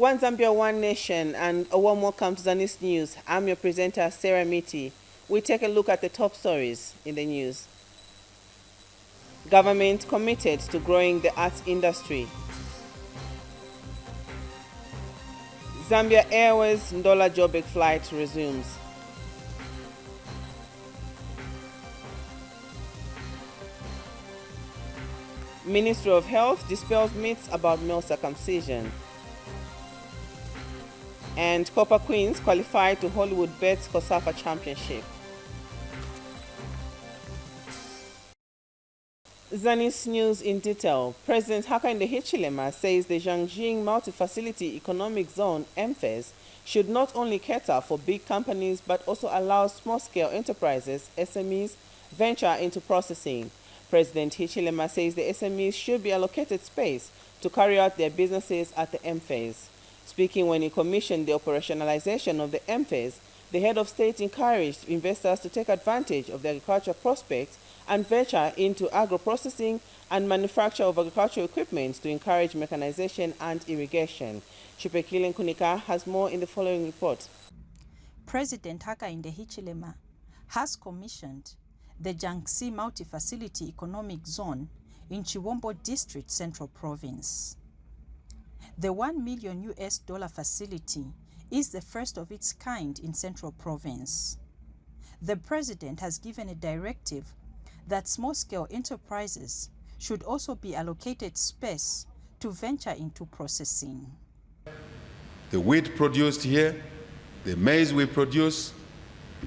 One Zambia, one nation, and a warm welcome to ZANIS News. I'm your presenter, Sarah Miti. We take a look at the top stories in the news. Government committed to growing the arts industry. Zambia Airways Ndola Joburg flight resumes. Ministry of Health dispels myths about male circumcision. And Copper Queens qualified to Hollywood Bets Kosafa Championship. ZANIS News in detail. President Hakainde Hichilema says the Jiangxing Multi-Facility Economic Zone (MFEZ) should not only cater for big companies but also allow small-scale enterprises (SMEs) venture into processing. President Hichilema says the SMEs should be allocated space to carry out their businesses at the MFEZ. Speaking when he commissioned the operationalization of the MFEZ, the head of state encouraged investors to take advantage of the agricultural prospects and venture into agro-processing and manufacture of agricultural equipment to encourage mechanization and irrigation. Chipekile Nkunika has more in the following report. President Hakainde Hichilema has commissioned the Jiangxi Multi-Facility Economic Zone in Chiwombo District, Central Province. The $1 million facility is the first of its kind in Central Province. The president has given a directive that small-scale enterprises should also be allocated space to venture into processing. The wheat produced here, the maize we produce,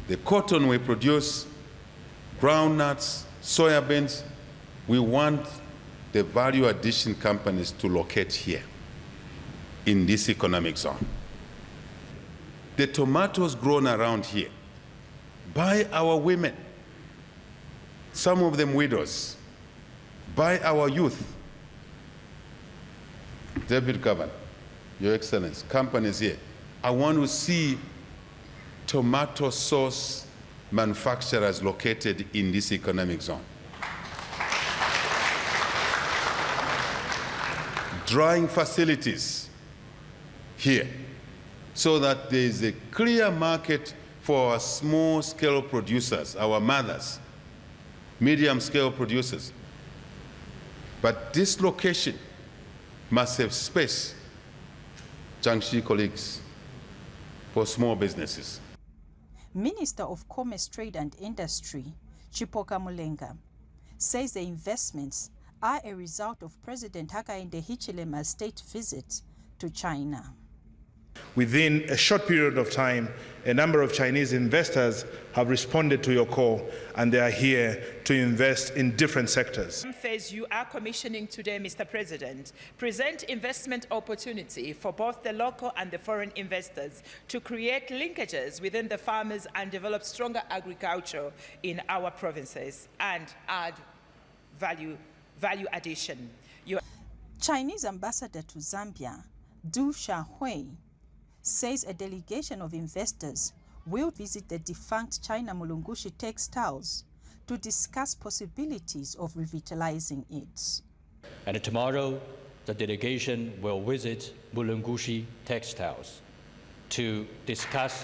the cotton we produce, groundnuts, soybeans, we want the value addition companies to locate here in this economic zone. The tomatoes grown around here by our women, some of them widows, by our youth. David Governor, Your Excellency, companies here. I want to see tomato sauce manufacturers located in this economic zone. Drying facilities here, so that there is a clear market for our small-scale producers, our mothers, medium-scale producers. But this location must have space, Jiangxi colleagues, for small businesses. Minister of Commerce, Trade and Industry, Chipoka Mulenga, says the investments are a result of President Hakainde Hichilema's state visit to China. Within a short period of time, a number of Chinese investors have responded to your call, and they are here to invest in different sectors. Phase you are commissioning today, Mr. President, present investment opportunity for both the local and the foreign investors to create linkages within the farmers and develop stronger agriculture in our provinces and add value addition. Chinese ambassador to Zambia, Du Xiaohui, says a delegation of investors will visit the defunct China Mulungushi textiles to discuss possibilities of revitalizing it. And tomorrow, the delegation will visit Mulungushi textiles to discuss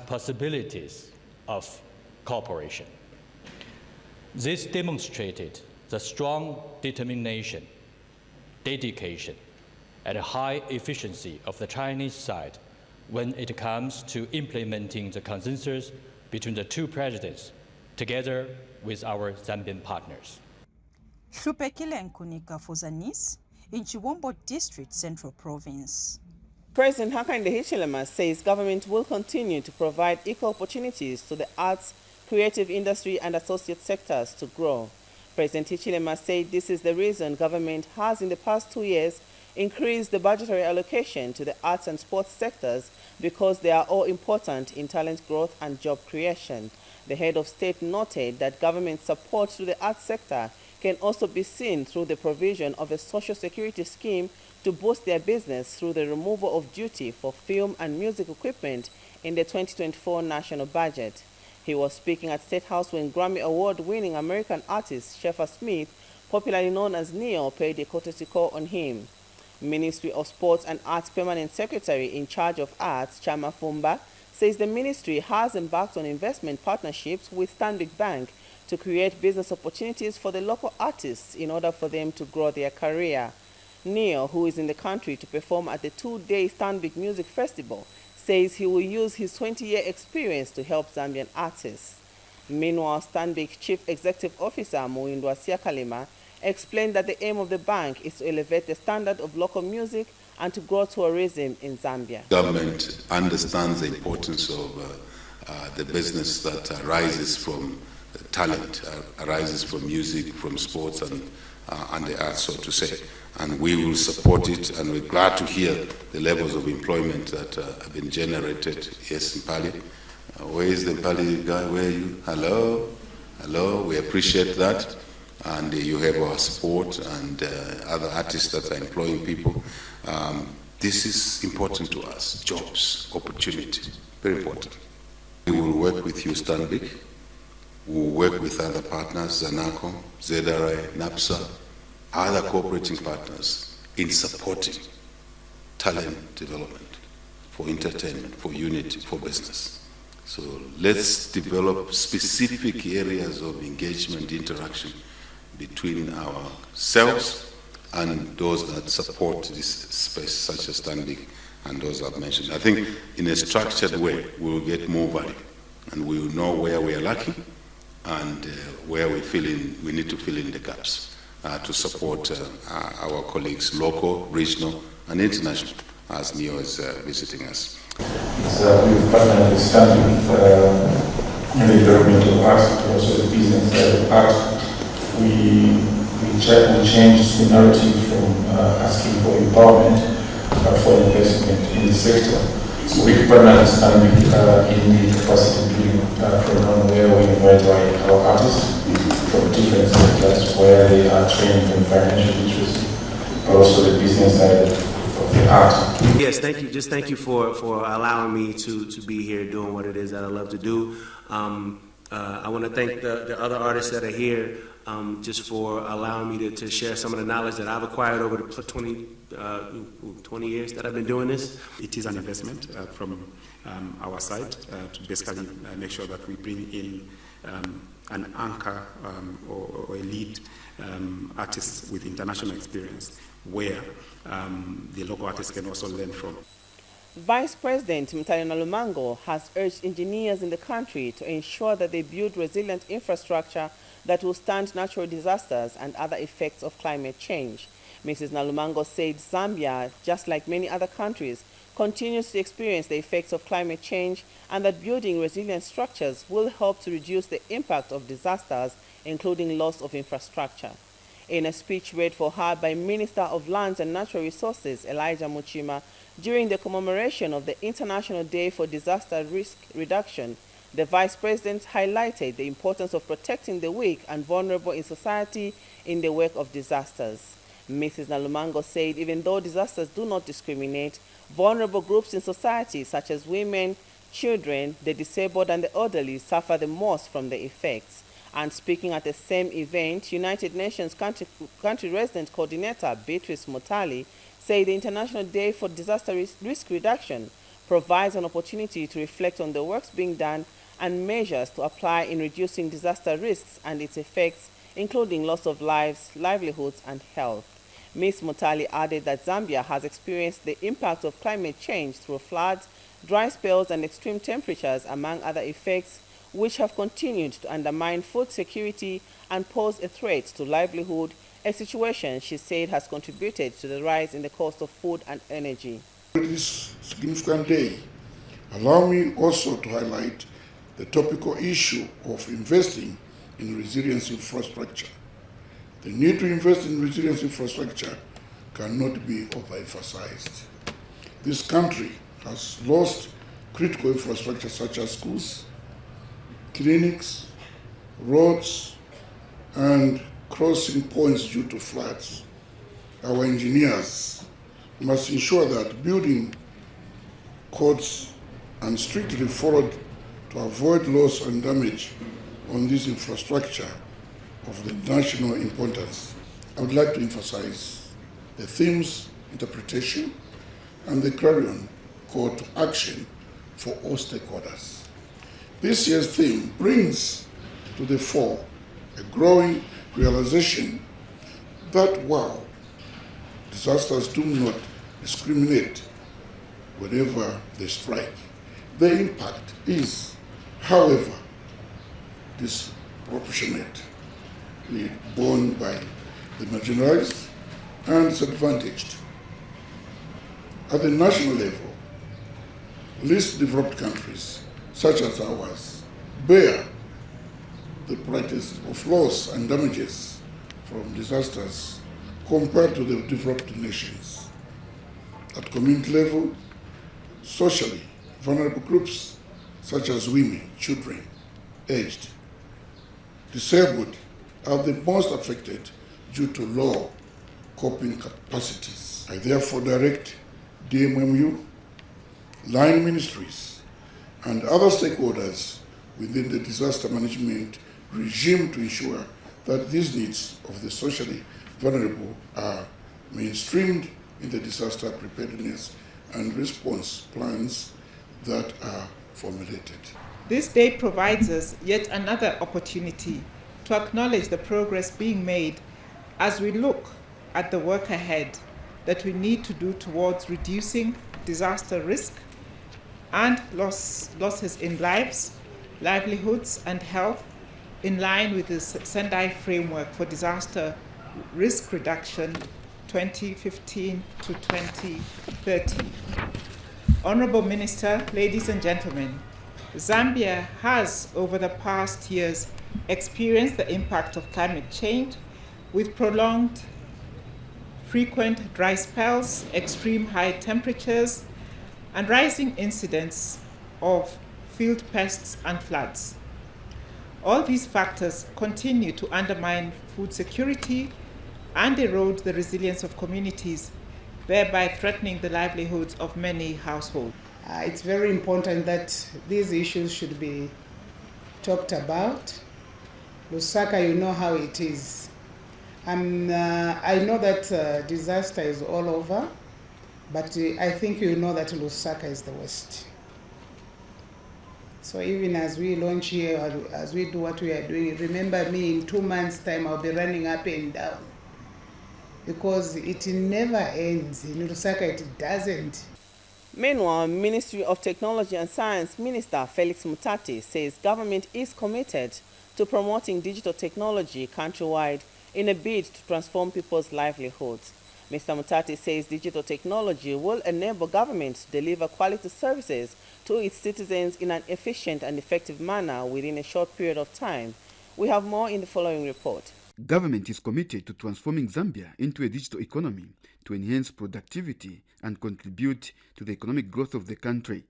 possibilities of cooperation. This demonstrated the strong determination, dedication, and high efficiency of the Chinese side when it comes to implementing the consensus between the two presidents together with our Zambian partners. Chupekile Nkunika for ZANIS in Chiwombo District, Central Province. President Hakainde Hichilema says government will continue to provide equal opportunities to the arts, creative industry and associate sectors to grow. President Hichilema said this is the reason government has in the past 2 years increased the budgetary allocation to the arts and sports sectors because they are all important in talent growth and job creation. The head of state noted that government support to the arts sector can also be seen through the provision of a social security scheme to boost their business through the removal of duty for film and music equipment in the 2024 national budget. He was speaking at State House when Grammy Award-winning American artist Sheffer Smith popularly known as Neo, paid a courtesy call on him. Ministry of Sports and Arts Permanent Secretary in charge of Arts, Chama Fumba, says the ministry has embarked on investment partnerships with Stanbic Bank to create business opportunities for the local artists in order for them to grow their career. Neo, who is in the country to perform at the two-day Stanbic Music Festival, says he will use his 20-year experience to help Zambian artists. Meanwhile, Stanbic Chief Executive Officer Muindwa Siakalema explained that the aim of the bank is to elevate the standard of local music and to grow tourism in Zambia. Government understands the importance of the business that arises from talent, arises from music, from sports and the arts, so to say. And we will support it, and we're glad to hear the levels of employment that have been generated. Yes, Mpali. Where is the Mpali guy? Where are you? Hello? Hello, we appreciate that. And you have our support and other artists that are employing people. This is important to us. Jobs, opportunity, very important. We will work with you, Stanbic. We will work with other partners, Zanaco, ZRI, NAPSA, other cooperating partners in supporting talent development, for entertainment, for unity, for business. So let's develop specific areas of engagement, interaction between ourselves and those that support this space, such as Stanbic and those I've mentioned. I think in a structured way, we will get more value, and we will know where we are lacking and where we need to fill in the gaps to support our colleagues, local, regional, and international, as Neo is visiting us. We've partnered with Stanbic in the development of arts, but also the business side of art. We changed the narrative from asking for empowerment, but for investment in the sector. So we partnered with Stanbic in the capacity building program, where we invite our artists from different sectors where they are trained in financial literacy, but also the business side of the art. Yes, thank you. Just thank you for allowing me to be here doing what it is that I love to do. I want to thank the other artists that are here just for allowing me to share some of the knowledge that I've acquired over the 20 years that I've been doing this. It is an investment from our side to basically make sure that we bring in an anchor or a lead artist with international experience where the local artists can also learn from. Vice President Mtalina Lumango has urged engineers in the country to ensure that they build resilient infrastructure that will stand natural disasters and other effects of climate change. Mrs. Nalumango said Zambia, just like many other countries, continues to experience the effects of climate change, and that building resilient structures will help to reduce the impact of disasters, including loss of infrastructure. In a speech read for her by Minister of Lands and Natural Resources, Elijah Muchima, during the commemoration of the International Day for Disaster Risk Reduction, the Vice President highlighted the importance of protecting the weak and vulnerable in society in the wake of disasters. Mrs. Nalumango said even though disasters do not discriminate, vulnerable groups in society such as women, children, the disabled and the elderly suffer the most from the effects. And speaking at the same event, United Nations Country Resident Coordinator Beatrice Mutali said the International Day for Disaster Risk Reduction provides an opportunity to reflect on the works being done and measures to apply in reducing disaster risks and its effects, including loss of lives, livelihoods, and health. Ms. Mutali added that Zambia has experienced the impact of climate change through floods, dry spells, and extreme temperatures, among other effects, which have continued to undermine food security and pose a threat to livelihood, a situation she said has contributed to the rise in the cost of food and energy. This significant day, allow me also to highlight the topical issue of investing in resilience infrastructure. The need to invest in resilience infrastructure cannot be overemphasized. This country has lost critical infrastructure such as schools, clinics, roads, and crossing points due to floods. Our engineers must ensure that building codes are strictly followed to avoid loss and damage on this infrastructure of the national importance. I would like to emphasize the theme's interpretation and the clarion call to action for all stakeholders. This year's theme brings to the fore a growing realization that while disasters do not discriminate wherever they strike, the impact is, however, disproportionate, borne by the marginalized and disadvantaged. At the national level, least developed countries, such as ours, bear the brightest of loss and damages from disasters compared to the developed nations. At community level, socially vulnerable groups such as women, children, aged, disabled are the most affected due to low coping capacities. I therefore direct DMMU, line ministries, and other stakeholders within the disaster management regime to ensure that these needs of the socially vulnerable are mainstreamed in the disaster preparedness and response plans that are formulated. This day provides us yet another opportunity to acknowledge the progress being made as we look at the work ahead that we need to do towards reducing disaster risk and losses in lives, livelihoods, and health in line with the Sendai Framework for Disaster Risk Reduction 2015 to 2030. Honorable Minister, ladies and gentlemen, Zambia has over the past years experienced the impact of climate change with prolonged, frequent dry spells, extreme high temperatures, and rising incidents of field pests and floods. All these factors continue to undermine food security and erode the resilience of communities, thereby threatening the livelihoods of many households. It's very important that these issues should be talked about. Lusaka, you know how it is. I know that disaster is all over, but I think you know that Lusaka is the worst. So even as we launch here, as we do what we are doing, remember me, in 2 months' time I'll be running up and down, because it never ends. In Lusaka it doesn't. Meanwhile, Ministry of Technology and Science Minister Felix Mutati says government is committed to promoting digital technology countrywide in a bid to transform people's livelihoods. Mr. Mutati says digital technology will enable government to deliver quality services to its citizens in an efficient and effective manner within a short period of time. We have more in the following report. Government is committed to transforming Zambia into a digital economy to enhance productivity and contribute to the economic growth of the country.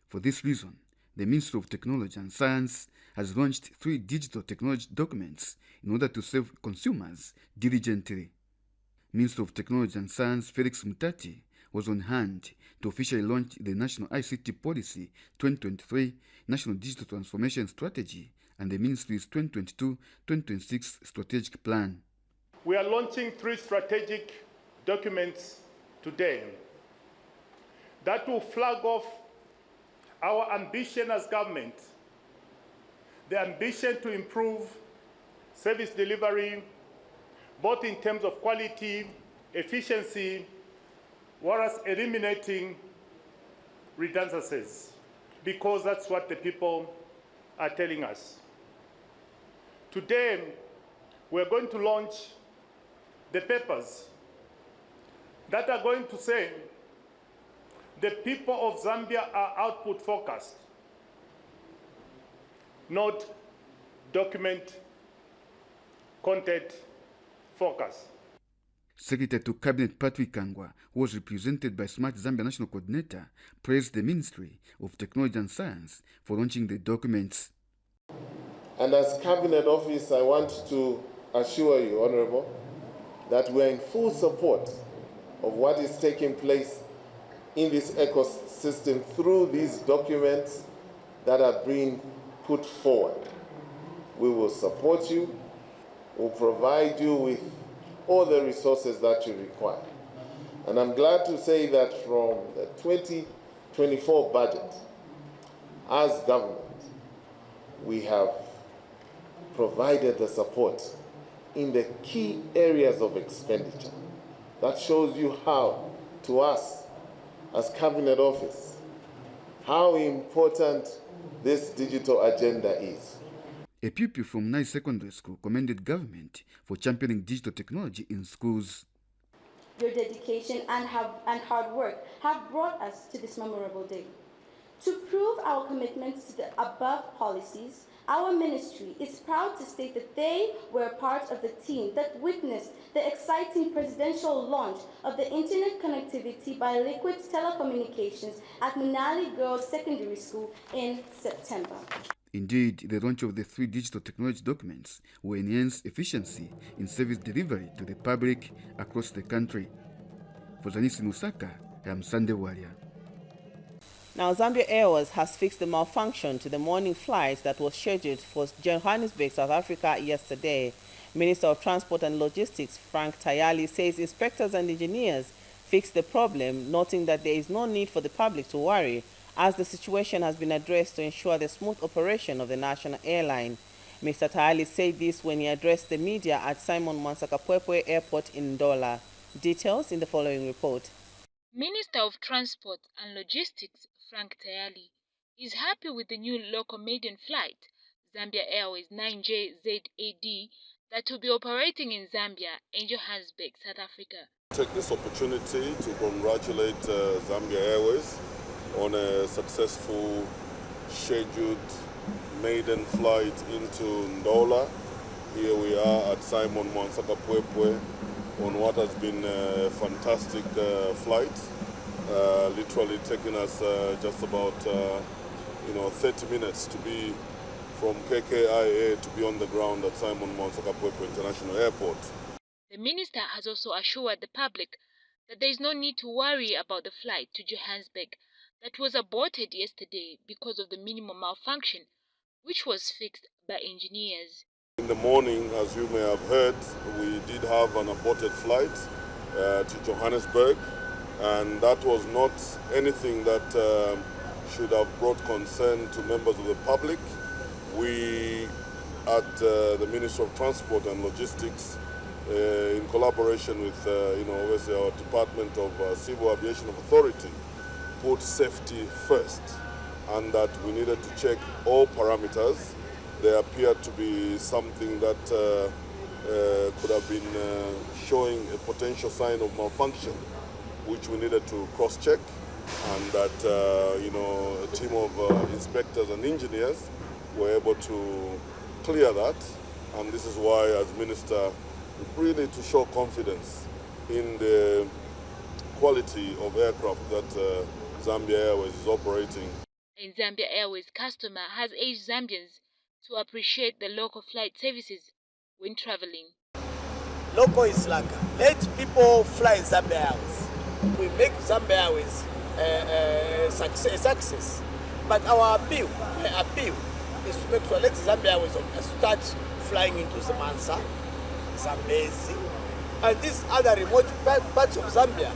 For this reason, the Ministry of Technology and Science has launched 3 digital technology documents in order to serve consumers diligently. Minister of Technology and Science Felix Mutati was on hand to officially launch the National ICT Policy 2023 National Digital Transformation Strategy and the Ministry's 2022-2026 Strategic Plan. We are launching 3 strategic documents today that will flag off our ambition as government, the ambition to improve service delivery, both in terms of quality, efficiency, whereas eliminating redundancies, because that's what the people are telling us. Today, we're going to launch the papers that are going to say the people of Zambia are output focused, not document content focused. Secretary to Cabinet Patrick Kangwa, who was represented by Smart Zambia National Coordinator, praised the Ministry of Technology and Science for launching the documents. And as Cabinet Office, I want to assure you, Honorable, that we're in full support of what is taking place in this ecosystem through these documents that are being put forward. We will support you, we'll provide you with all the resources that you require. And I'm glad to say that from the 2024 budget, as government, we have provided the support in the key areas of expenditure. That shows you how, to us, as Cabinet Office, how important this digital agenda is. A pupil from Nice Secondary School commended government for championing digital technology in schools. Your dedication and hard work have brought us to this memorable day. To prove our commitment to the above policies, our ministry is proud to state that they were part of the team that witnessed the exciting presidential launch of the internet connectivity by Liquid Telecommunications at Munali Girls Secondary School in September. Indeed, the launch of the 3 digital technology documents will enhance efficiency in service delivery to the public across the country. For ZANIS in Lusaka, I am Sunday Warrior. Now, Zambia Airways has fixed the malfunction to the morning flight that was scheduled for Johannesburg, South Africa yesterday. Minister of Transport and Logistics, Frank Tayali, says inspectors and engineers fixed the problem, noting that there is no need for the public to worry, as the situation has been addressed to ensure the smooth operation of the national airline. Mr. Tayali said this when he addressed the media at Simon Mwanza Airport in Ndola. Details in the following report. Minister of Transport and Logistics, Frank Tayali, is happy with the new local maiden flight, Zambia Airways 9JZAD, that will be operating in Zambia and Johannesburg, South Africa. Take this opportunity to congratulate Zambia Airways on a successful scheduled maiden flight into Ndola. Here we are at Simon Mwanza on what has been a fantastic flight, literally taking us just about 30 minutes to be from KKIA to be on the ground at Simon Mwanza International Airport. The minister has also assured the public that there is no need to worry about the flight to Johannesburg that was aborted yesterday because of the minimum malfunction, which was fixed by engineers. In the morning, as you may have heard, we did have an aborted flight to Johannesburg, and that was not anything that should have brought concern to members of the public. We, at the Ministry of Transport and Logistics, in collaboration with obviously our Department of Civil Aviation Authority, put safety first, and that we needed to check all parameters. There appeared to be something that could have been showing a potential sign of malfunction, which we needed to cross-check, and that a team of inspectors and engineers were able to clear that. And this is why, as Minister, really to show confidence in the quality of aircraft that Zambia Airways is operating. And Zambia Airways customer has urged Zambians to appreciate the local flight services when traveling. Local is slacker. Let people fly Zambia Airways. We make Zambia Airways a success. But our appeal is to make sure let Zambia Airways start flying into Zamansa, Zambezi, and these other remote parts of Zambia.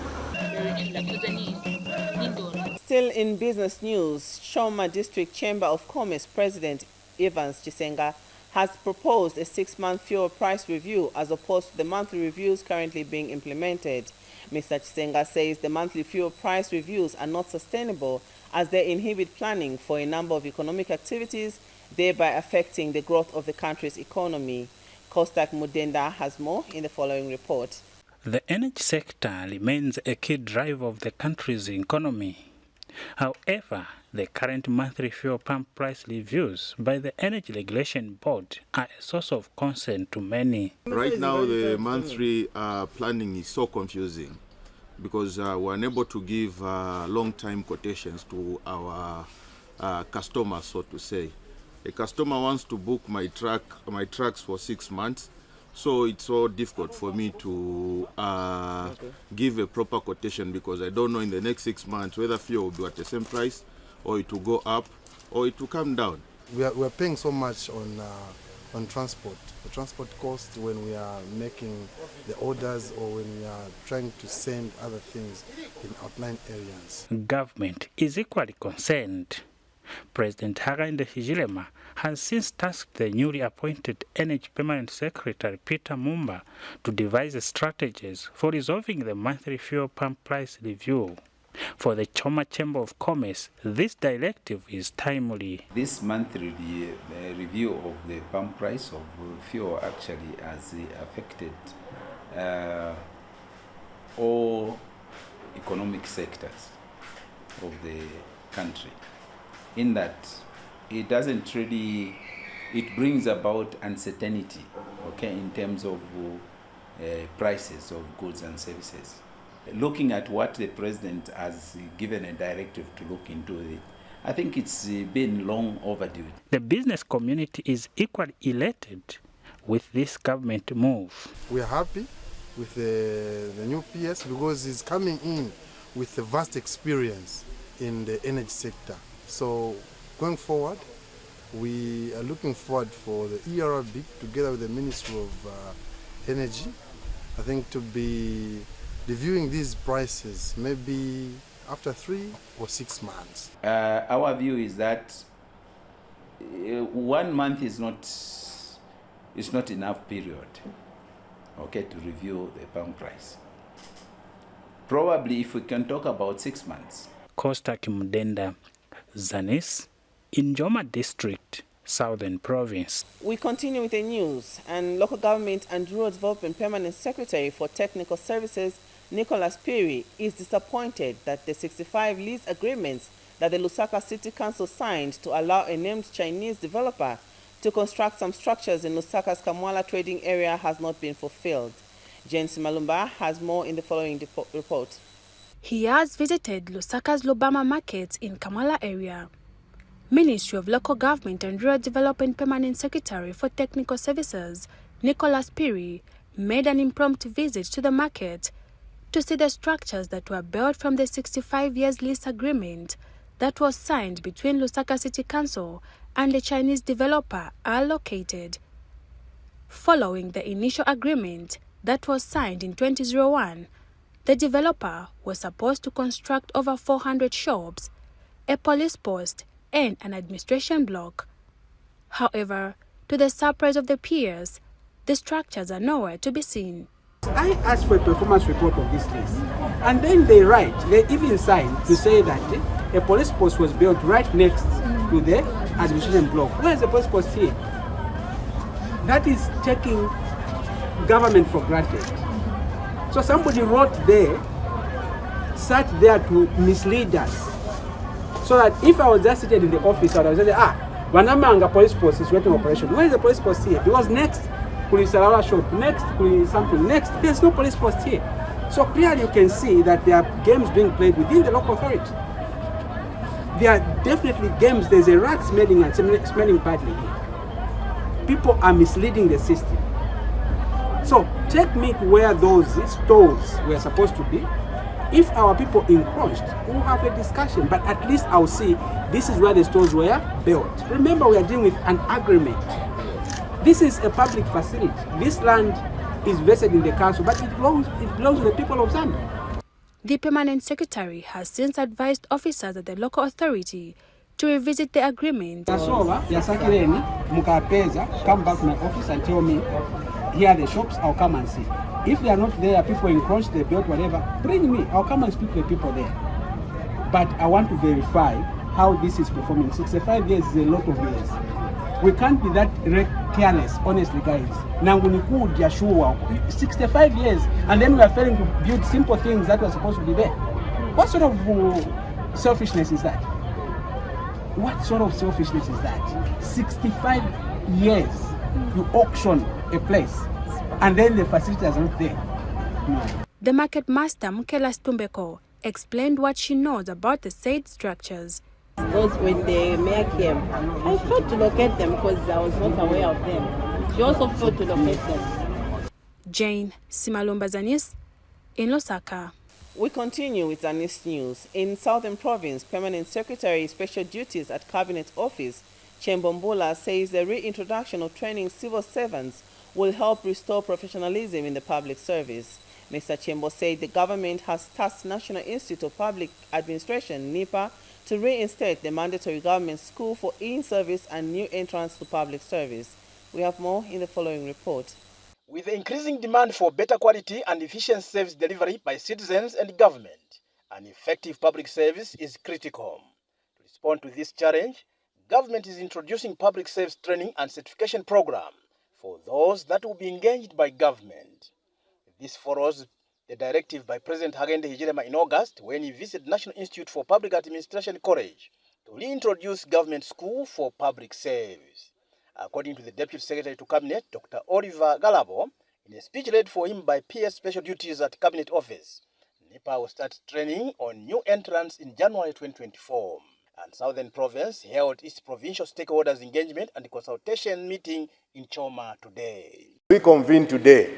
Still in business news, Shoma District Chamber of Commerce President Evans Chisenga has proposed a 6-month fuel price review as opposed to the monthly reviews currently being implemented. Mr. Chisenga says the monthly fuel price reviews are not sustainable as they inhibit planning for a number of economic activities, thereby affecting the growth of the country's economy. Kostak Mudenda has more in the following report. The energy sector remains a key driver of the country's economy. However, the current monthly fuel pump price reviews by the Energy Regulation Board are a source of concern to many. Right now, the monthly planning is so confusing because we're unable to give long-time quotations to our customers, so to say. A customer wants to book my trucks for 6 months, so it's so difficult for me to give a proper quotation because I don't know in the next 6 months whether fuel will be at the same price or it will go up or it will come down. We're paying so much on on transport. The transport cost when we are making the orders or when we are trying to send other things in outlying areas. Government is equally concerned. President Hakainde Hichilema has since tasked the newly appointed Energy Permanent Secretary Peter Mumba to devise strategies for resolving the monthly fuel pump price review. For the Choma Chamber of Commerce, this directive is timely. This monthly review of the pump price of fuel actually has affected all economic sectors of the country, in that it doesn't really, it brings about uncertainty, okay, in terms of prices of goods and services. Looking at what the president has given a directive to look into it, I think it's been long overdue. The business community is equally elated with this government move. We are happy with the new PS because he's coming in with a vast experience in the energy sector. So going forward, we are looking forward for the ERB together with the Ministry of Energy, I think, to be reviewing these prices maybe after 3 or 6 months. Our view is that 1 month is not enough period, okay, to review the pump price. Probably if we can talk about 6 months. Costa Kimudenda, ZANIS, in Joma District, Southern Province. We continue with the news, and Local Government and Rural Development Permanent Secretary for Technical Services, Nicholas Piri, is disappointed that the 65 lease agreements that the Lusaka City Council signed to allow a named Chinese developer to construct some structures in Lusaka's Kamwala trading area has not been fulfilled. Jane Simalumba has more in the following report. He has visited Lusaka's Lubama markets in Kamwala area. Ministry of Local Government and Rural Development Permanent Secretary for Technical Services, Nicholas Piri, made an impromptu visit to the market to see the structures that were built from the 65 years lease agreement that was signed between Lusaka City Council and the Chinese developer are located. Following the initial agreement that was signed in 2001, the developer was supposed to construct over 400 shops, a police post, and an administration block. However, to the surprise of the peers, the structures are nowhere to be seen. I asked for a performance report of this lease, and then they even sign to say that a police post was built right next to the administration block. Where is the police post here? That is taking government for granted. So somebody wrote there, sat there to mislead us. So that if I was just seated in the office, I would say, Wanamanga police post is waiting operation. Where is the police post here? Because next, Kulisalawa shop, next, something, next, there's no police post here. So clearly you can see that there are games being played within the local authority. There are definitely games, there's a rat smelling and smelling badly here. People are misleading the system. So take me to where those stores were supposed to be. If our people encroached, we'll have a discussion, but at least I'll see this is where the stores were built. Remember, we are dealing with an agreement. This is a public facility. This land is vested in the council, but it belongs to the people of Zambia. The permanent secretary has since advised officers at the local authority to revisit the agreement. Come back to my office and tell me, here are the shops, I'll come and see. If they are not there, people encroach, they built whatever, bring me, I'll come and speak to the people there. But I want to verify how this is performing. 65 years is a lot of years. We can't be that careless, honestly, guys. Now, when you could Yashua, 65 years, and then we are failing to build simple things that were supposed to be there. What sort of selfishness is that? What sort of selfishness is that? 65 years, you auction a place, and then the facility is not there. No. The market master, Mukela Stumbeko, explained what she knows about the said structures. Because when the mayor came, I failed to locate them because I was not aware of them. She also failed to locate them. Jane Simalumba, ZANIS, in Lusaka. We continue with ZANIS news. In Southern Province, Permanent Secretary Special Duties at Cabinet Office, Chembombola says the reintroduction of training civil servants will help restore professionalism in the public service. Mr. Chembo said the government has tasked National Institute of Public Administration, NIPA, to reinstate the mandatory government school for in-service and new entrants to public service. We have more in the following report. With the increasing demand for better quality and efficient service delivery by citizens and government, an effective public service is critical. To respond to this challenge, government is introducing public service training and certification program for those that will be engaged by government. This follows the directive by President Hakainde Hichilema in August when he visited National Institute for Public Administration College to reintroduce government school for public service. According to the Deputy Secretary to Cabinet, Dr. Oliver Galabo, in a speech read for him by PS Special Duties at Cabinet Office, NIPA will start training on new entrants in January 2024. And Southern Province held its provincial stakeholders engagement and consultation meeting in Choma today. We convene today.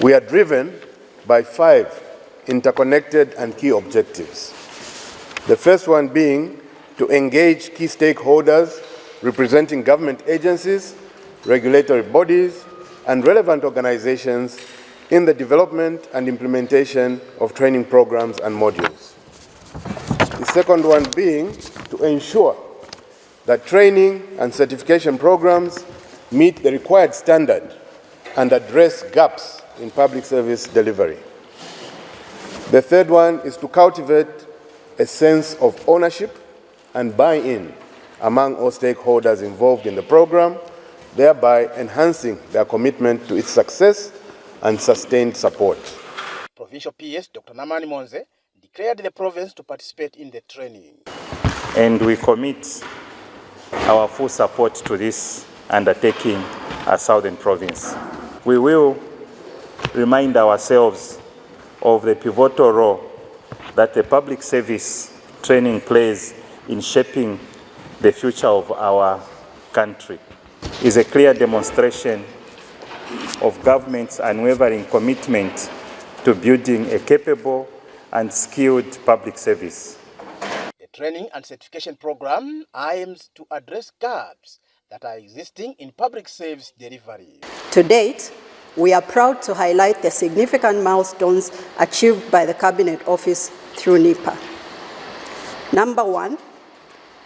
We are driven by 5 interconnected and key objectives. The first one being to engage key stakeholders representing government agencies, regulatory bodies, and relevant organizations in the development and implementation of training programs and modules. The second one being to ensure that training and certification programs meet the required standard and address gaps in public service delivery. The third one is to cultivate a sense of ownership and buy-in among all stakeholders involved in the program, thereby enhancing their commitment to its success and sustained support. Provincial PS Dr. Namani Monze declared the province to participate in the training. And we commit our full support to this undertaking as Southern Province. We will remind ourselves of the pivotal role that the public service training plays in shaping the future of our country. It is a clear demonstration of government's unwavering commitment to building a capable and skilled public service. The training and certification program aims to address gaps that are existing in public service delivery. To date, we are proud to highlight the significant milestones achieved by the Cabinet Office through NIPA. Number 1,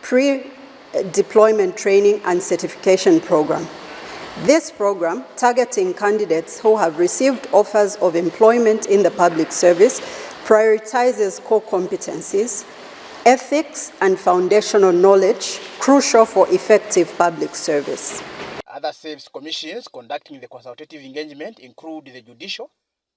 pre-deployment training and certification program. This program, targeting candidates who have received offers of employment in the public service, prioritizes core competencies, ethics, and foundational knowledge crucial for effective public service. Other service commissions conducting the consultative engagement include the Judicial,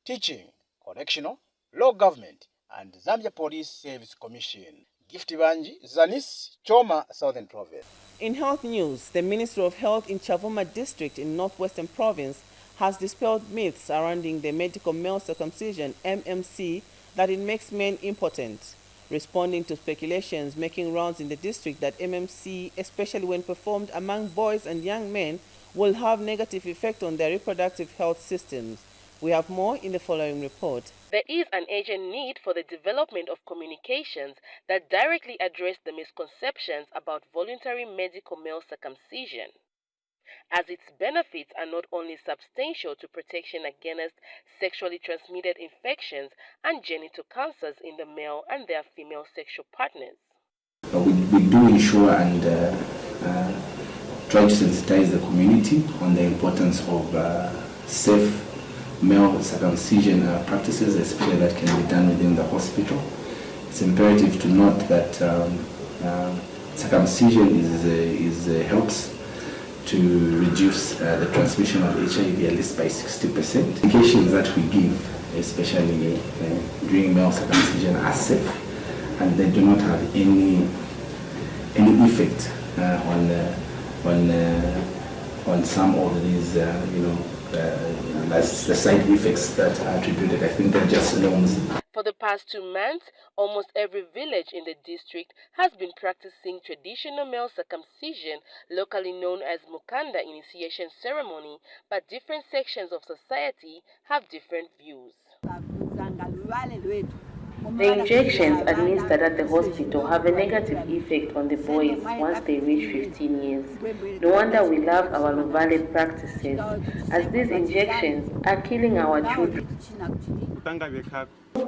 Teaching, Correctional, Law Government, and Zambia Police Service Commission. Gift Banji, ZANIS, Choma, Southern Province. In health news, the Ministry of Health in Chavuma District in Northwestern Province has dispelled myths surrounding the medical male circumcision, MMC, that it makes men impotent. Responding to speculations making rounds in the district that MMC, especially when performed among boys and young men, will have negative effect on their reproductive health systems. We have more in the following report. There is an urgent need for the development of communications that directly address the misconceptions about voluntary medical male circumcision, as its benefits are not only substantial to protection against sexually transmitted infections and genital cancers in the male and their female sexual partners. We do ensure and try to sensitize the community on the importance of safe male circumcision practices, especially that can be done within the hospital. It's imperative to note that circumcision helps to reduce the transmission of HIV at least by 60%. Medications that we give, especially during male circumcision, are safe and they do not have any effect on some of these, the side effects that are attributed. I think they're just norms. For the past 2 months, almost every village in the district has been practicing traditional male circumcision, locally known as Mukanda initiation ceremony, but different sections of society have different views. The injections administered at the hospital have a negative effect on the boys once they reach 15 years. No wonder we love our Luvale practices, as these injections are killing our children.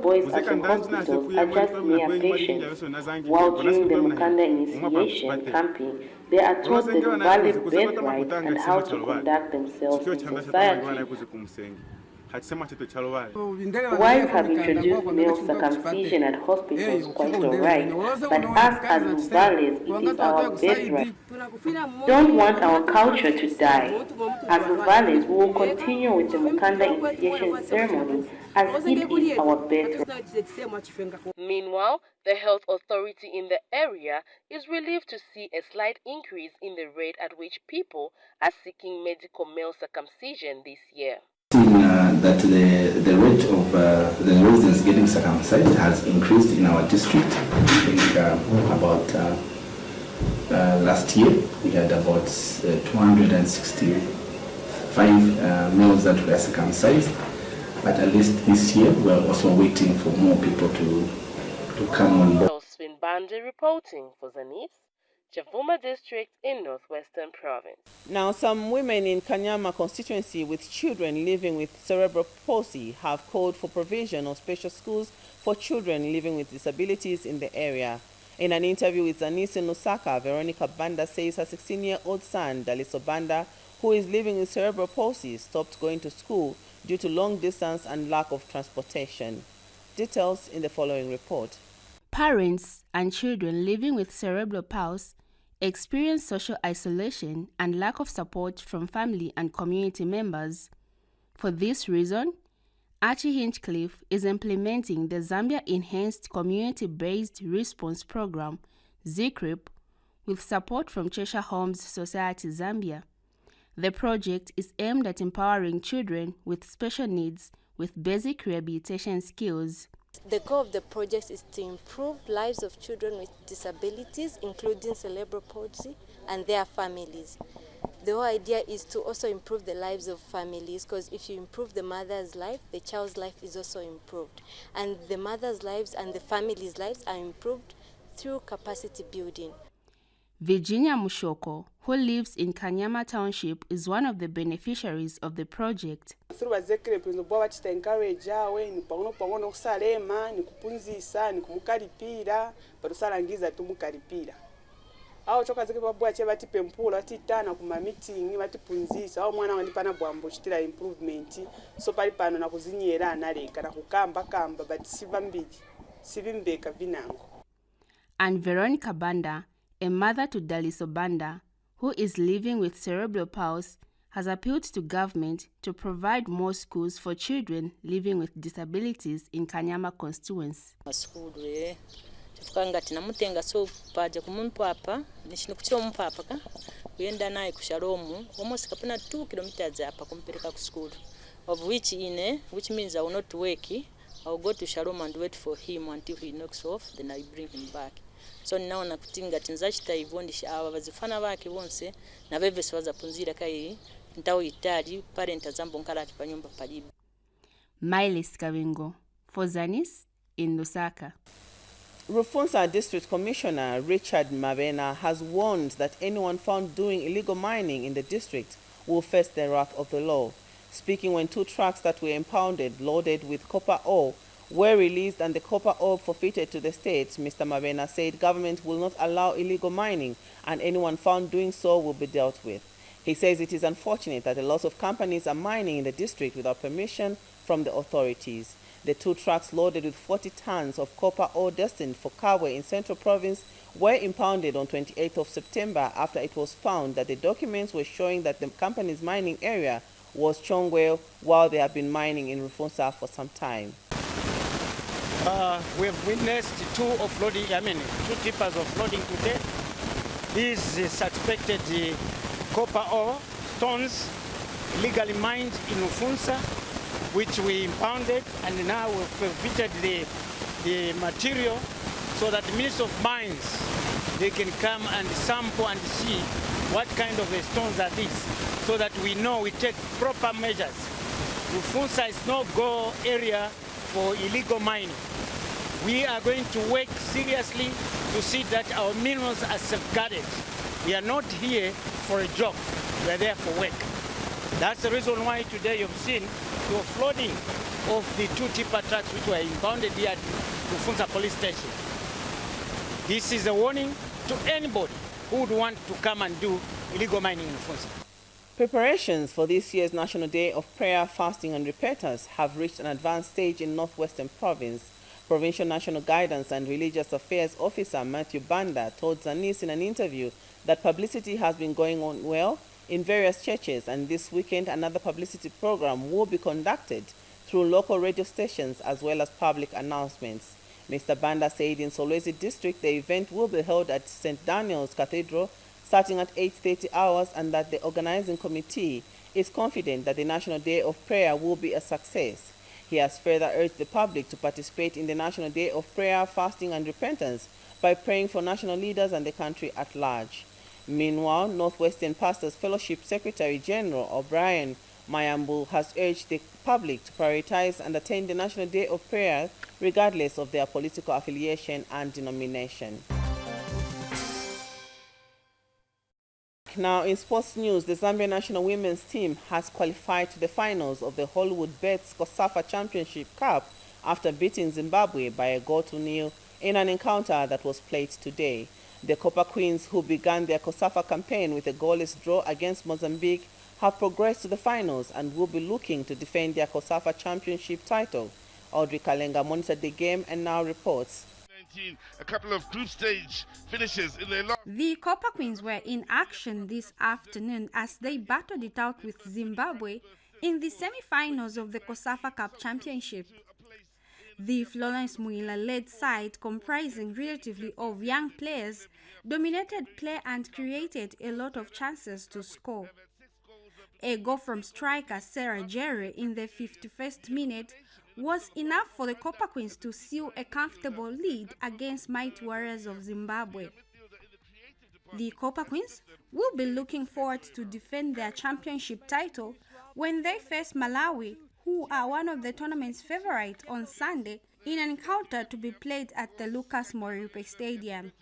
Boys at the hospitals are just mere patients, while during the Mukanda initiation camping, they are taught the Luvale birthright and how to conduct themselves in society. Whites have introduced male circumcision at hospitals quite alright, but us as Luvales, it is our birthright. Don't want our culture to die. As Luvales, we will continue with the Mukanda initiation ceremony as it is our birthright. Meanwhile, the health authority in the area is relieved to see a slight increase in the rate at which people are seeking medical male circumcision this year. That the rate of the residents getting circumcised has increased in our district. I think about last year we had about 265 males that were circumcised, but at least this year we are also waiting for more people to come on board. Swin Bande reporting for ZANIS, Chavuma district in Northwestern Province. Now, some women in Kanyama constituency with children living with cerebral palsy have called for provision of special schools for children living with disabilities in the area. In an interview with ZANIS in Lusaka, Veronica Banda says her 16-year-old son, Daliso Banda, who is living with cerebral palsy, stopped going to school due to long distance and lack of transportation. Details in the following report. Parents and children living with cerebral palsy experience social isolation and lack of support from family and community members. For this reason, Archie Hinchcliffe is implementing the Zambia Enhanced Community-Based Response Program, ZCRIP, with support from Cheshire Homes Society Zambia. The project is aimed at empowering children with special needs with basic rehabilitation skills. The goal of the project is to improve lives of children with disabilities, including cerebral palsy, and their families. The whole idea is to also improve the lives of families, because if you improve the mother's life, the child's life is also improved. And the mother's lives and the family's lives are improved through capacity building. Virginia Mushoko, who lives in Kanyama Township, is one of the beneficiaries of the project. Through ZCRIP, we encourage ni pangono kusalema, ni kupunzisa, ni kumukaripira, parusalangiza tumukaripira. Aho choka zike babwa che batipe mpula batitana kuma meeting batipunzisa aho mwana wandipana bwambo chitira improvement so pali pano na kuzinyera analeka na kukamba but sivimbeka vinango. And Veronica Banda, a mother to Daliso Banda, who is living with cerebral palsy, has appealed to government to provide more schools for children living with disabilities in Kanyama constituency. Tukanga tinamutenga so paja kumunpapa nishino kuchira mumpapa ka kuyenda naye kushalomu almost kapana 2 kilometers hapa kumpeleka ku school, of which means I will not work. I will go to Shalom and wait for him until he knocks off, then I bring him back. So naona kutinga tinzachita hivyo ndisha aba bazifana bake bonse na bebe sibaza punzira kai ntawo itali parent azambo nkala pa nyumba palibu. Miles Kavingo for ZANIS in Lusaka. Rufunsa District Commissioner Richard Mabena has warned that anyone found doing illegal mining in the district will face the wrath of the law. Speaking when 2 trucks that were impounded loaded with copper ore were released and the copper ore forfeited to the state, Mr. Mabena said government will not allow illegal mining and anyone found doing so will be dealt with. He says it is unfortunate that a lot of companies are mining in the district without permission from the authorities. The 2 trucks loaded with 40 tons of copper ore destined for Kabwe in Central Province were impounded on 28th of September after it was found that the documents were showing that the company's mining area was Chongwe while they have been mining in Rufunsa for some time. We have witnessed 2 tippers offloading today. These suspected copper ore stones illegally mined in Rufunsa, which we impounded, and now we've forfeited the material so that the Minister of Mines, they can come and sample and see what kind of stones are these, so that we know we take proper measures. Rufunsa is no go area for illegal mining. We are going to work seriously to see that our minerals are safeguarded. We are not here for a job, we are there for work. That's the reason why today you've seen the offloading of the 2 tipper trucks which were impounded here at Lufunza police station. This is a warning to anybody who would want to come and do illegal mining in Lufunza. Preparations for this year's National Day of Prayer, Fasting and Repentance have reached an advanced stage in Northwestern Province. Provincial National Guidance and Religious Affairs Officer Matthew Banda told ZANIS in an interview that publicity has been going on well in various churches, and this weekend another publicity program will be conducted through local radio stations as well as public announcements. Mr. Banda said in Solwezi District the event will be held at St. Daniel's Cathedral starting at 8:30 hours, and that the organizing committee is confident that the National Day of Prayer will be a success. He has further urged the public to participate in the National Day of Prayer, Fasting and Repentance by praying for national leaders and the country at large. Meanwhile, Northwestern Pastors Fellowship Secretary General O'Brien Mayambu has urged the public to prioritize and attend the National Day of Prayer regardless of their political affiliation and denomination. Now, in sports news, the Zambia national women's team has qualified to the finals of the Hollywood Bets COSAFA Championship Cup after beating Zimbabwe by a 0-0 in an encounter that was played today. The Copper Queens, who began their COSAFA campaign with a goalless draw against Mozambique, have progressed to the finals and will be looking to defend their COSAFA Championship title. Audrey Kalenga monitored the game and now reports. A couple of group stage finishes in their last. The Copper Queens were in action this afternoon as they battled it out with Zimbabwe in the semi-finals of the COSAFA Cup Championship. The Florence Muila-led side, comprising relatively of young players, dominated play and created a lot of chances to score. A goal from striker Sarah Jerry in the 51st minute was enough for the Copper Queens to seal a comfortable lead against Mighty Warriors of Zimbabwe. The Copper Queens will be looking forward to defend their championship title when they face Malawi, who are one of the tournament's favorites, on Sunday in an encounter to be played at the Lucas Moripe Stadium.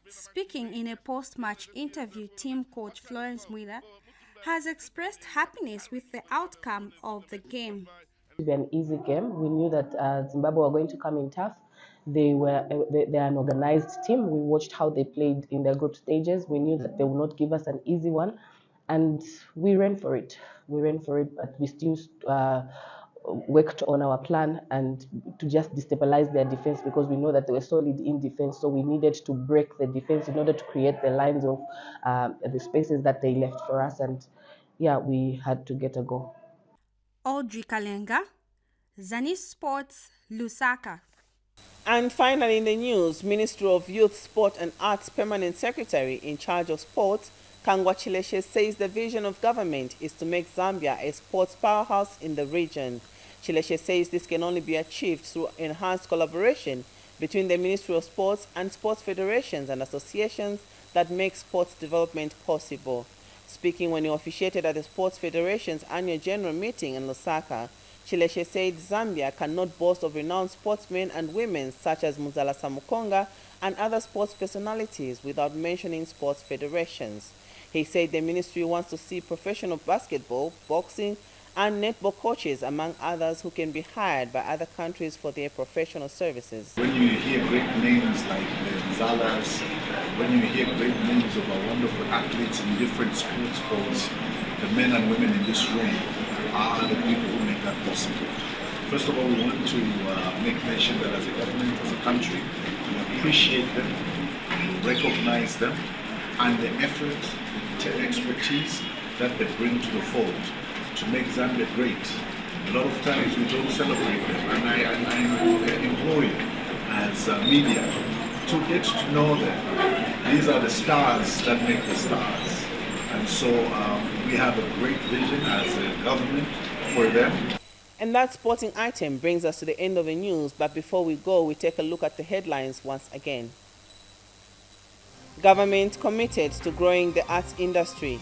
Speaking in a post-match interview, team coach Florence Muila has expressed happiness with the outcome of the game. To be an easy game. We knew that Zimbabwe were going to come in tough. They are an organized team. We watched how they played in their group stages. We knew that they would not give us an easy one, and we ran for it. But we still worked on our plan and to just destabilize their defense, because we know that they were solid in defense. So we needed to break the defense in order to create the lines of the spaces that they left for us. And yeah, we had to get a goal. Audrey Kalenga, ZANIS Sports, Lusaka. And finally in the news, Ministry of Youth, Sport and Arts Permanent Secretary in charge of sports, Kangwa Chileshe, says the vision of government is to make Zambia a sports powerhouse in the region. Chileshe says this can only be achieved through enhanced collaboration between the Ministry of Sports and sports federations and associations that make sports development possible. Speaking when he officiated at the Sports Federation's annual general meeting in Lusaka, Chileshe said Zambia cannot boast of renowned sportsmen and women such as Muzala Samukonga and other sports personalities without mentioning sports federations. He said the ministry wants to see professional basketball, boxing, and netball coaches, among others, who can be hired by other countries for their professional services. When you hear great names like the Zalas, when you hear great names of our wonderful athletes in different sports codes, the men and women in this room are the people who make that possible. First of all, we want to make mention that as a government, as a country, we appreciate them, recognize them, and the effort, the expertise that they bring to the fold to make Zambia great. A lot of times we don't celebrate them, and I implore you as media to get to know them. These are the stars that make the stars, and so we have a great vision as a government for them. And that sporting item brings us to the end of the news, but before we go, we take a look at the headlines once again. Government committed to growing the arts industry.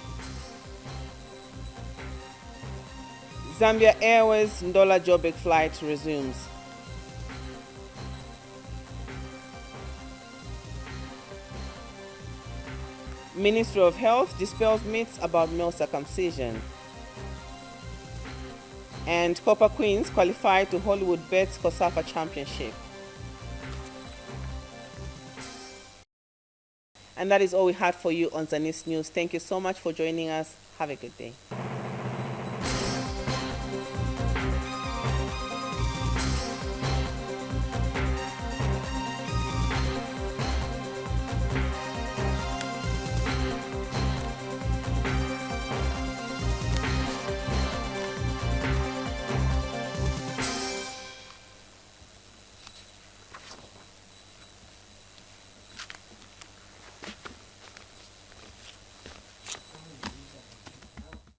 Zambia Airways Ndola Joburg flight resumes. Ministry of Health dispels myths about male circumcision. And Copper Queens qualified to Hollywood Bets Kosafa Championship. And that is all we had for you on ZANIS News. Thank you so much for joining us. Have a good day.